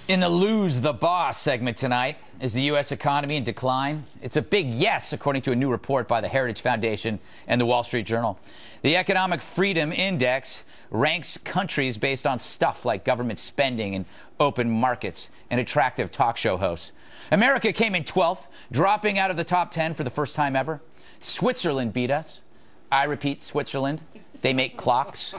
In the Lose the Boss segment tonight, is the U.S. economy in decline? It's a big yes, according to a new report by the Heritage Foundation and the Wall Street Journal. The Economic Freedom Index ranks countries based on stuff like government spending and open markets and attractive talk show hosts. America came in 12th, dropping out of the top 10 for the first time ever. Switzerland beat us. I repeat, Switzerland. They make clocks.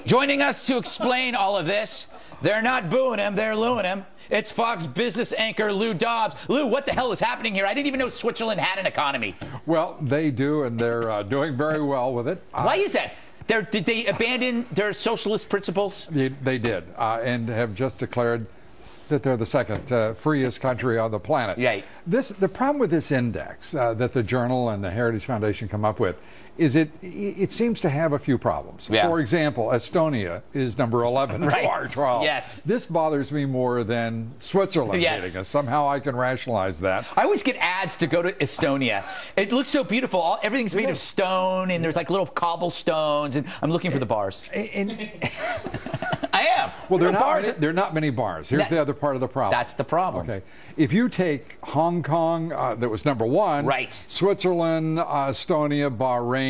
Joining us to explain all of this, they're not booing him, they're looing him. It's Fox business anchor Lou Dobbs. Lou, what the hell is happening here? I didn't even know Switzerland had an economy. Well, they do, and they're doing very well with it. Why is that? Did they abandon their socialist principles? They did, and have just declared that they're the second freest country on the planet. Right. The problem with this index that the Journal and the Heritage Foundation come up with is it seems to have a few problems. Yeah. For example, Estonia is number 11 right. to our 12. Yes. This bothers me more than Switzerland yes. hitting us. Somehow I can rationalize that. I always get ads to go to Estonia. It looks so beautiful. Everything's made of stone, and there's like little cobblestones, and I'm looking for the bars. I am. Well, there are not many bars. Here's the other part of the problem. That's the problem. Okay. If you take Hong Kong, that was number 1. Right. Switzerland, Estonia, Bahrain,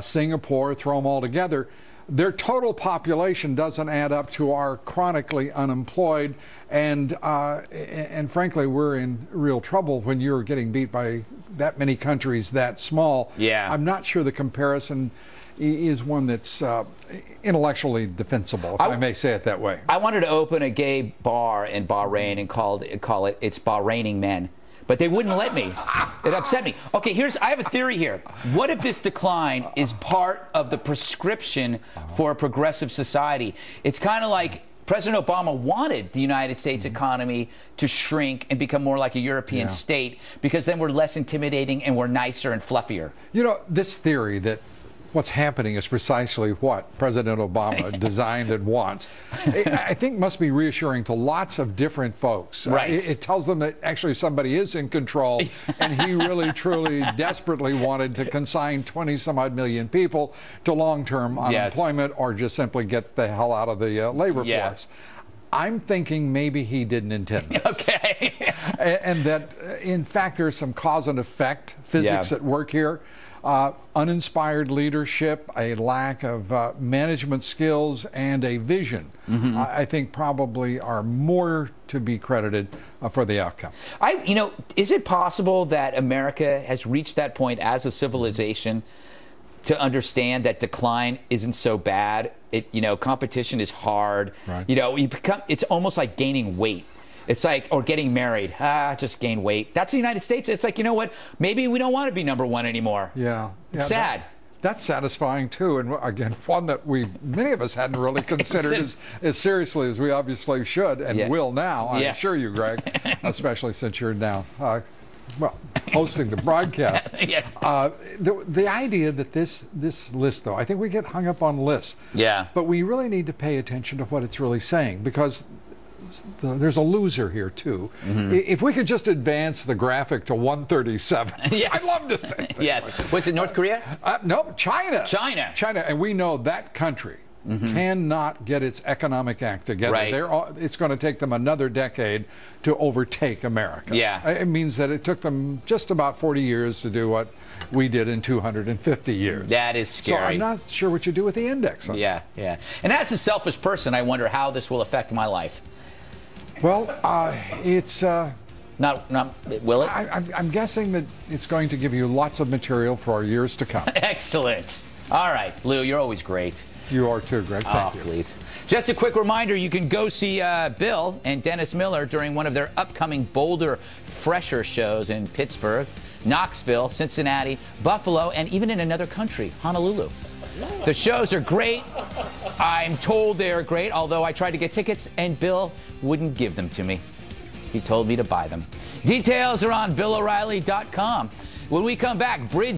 Singapore, throw them all together, their total population doesn't add up to our chronically unemployed. And frankly, we're in real trouble when you're getting beat by that many countries that small. Yeah. I'm not sure the comparison is one that's intellectually defensible, if I may say it that way. I wanted to open a gay bar in Bahrain and call it It's Bahraining Men, but they wouldn't let me. It upset me. Okay, I have a theory here. What if this decline is part of the prescription for a progressive society? It's kind of like President Obama wanted the United States economy to shrink and become more like a European state, because then we're less intimidating and we're nicer and fluffier. You know, this theory that what's happening is precisely what President Obama designed and wants, I think must be reassuring to lots of different folks. Right. It tells them that actually somebody is in control, and he really, truly, desperately wanted to consign 20-some-odd million people to long-term unemployment or just simply get the hell out of the labor force. I'm thinking maybe he didn't intend this. Okay. And that, in fact, there's some cause and effect physics at work here. Uninspired leadership, a lack of management skills, and a vision, I think probably are more to be credited for the outcome. Is it possible that America has reached that point as a civilization to understand that decline isn't so bad? Competition is hard. Right. It's almost like gaining weight. It's like, or getting married. Just gain weight. That's the United States. It's like, you know what? Maybe we don't want to be number 1 anymore. Yeah. It's sad. That's satisfying, too. And again, one that many of us hadn't really considered as seriously as we obviously should and will now. I assure you, Greg, especially since you're now, hosting the broadcast. Yes. The idea that this list, though, I think we get hung up on lists. Yeah. But we really need to pay attention to what it's really saying, because there's a loser here, too. If we could just advance the graphic to 137, I'd love to say that. Yeah. Was it North Korea? No, China. China. And we know that country cannot get its economic act together. Right. It's going to take them another decade to overtake America. Yeah. It means that it took them just about 40 years to do what we did in 250 years. That is scary. So I'm not sure what you do with the index. Yeah. And as a selfish person, I wonder how this will affect my life. Well, it's... will it? I'm guessing that it's going to give you lots of material for years to come. Excellent. All right, Lou, you're always great. You are too, Greg. Thank you. Please. Just a quick reminder, you can go see Bill and Dennis Miller during one of their upcoming Boulder Fresher shows in Pittsburgh, Knoxville, Cincinnati, Buffalo, and even in another country, Honolulu. The shows are great. I'm told they're great, although I tried to get tickets and Bill wouldn't give them to me. He told me to buy them. Details are on BillO'Reilly.com. When we come back, Bridge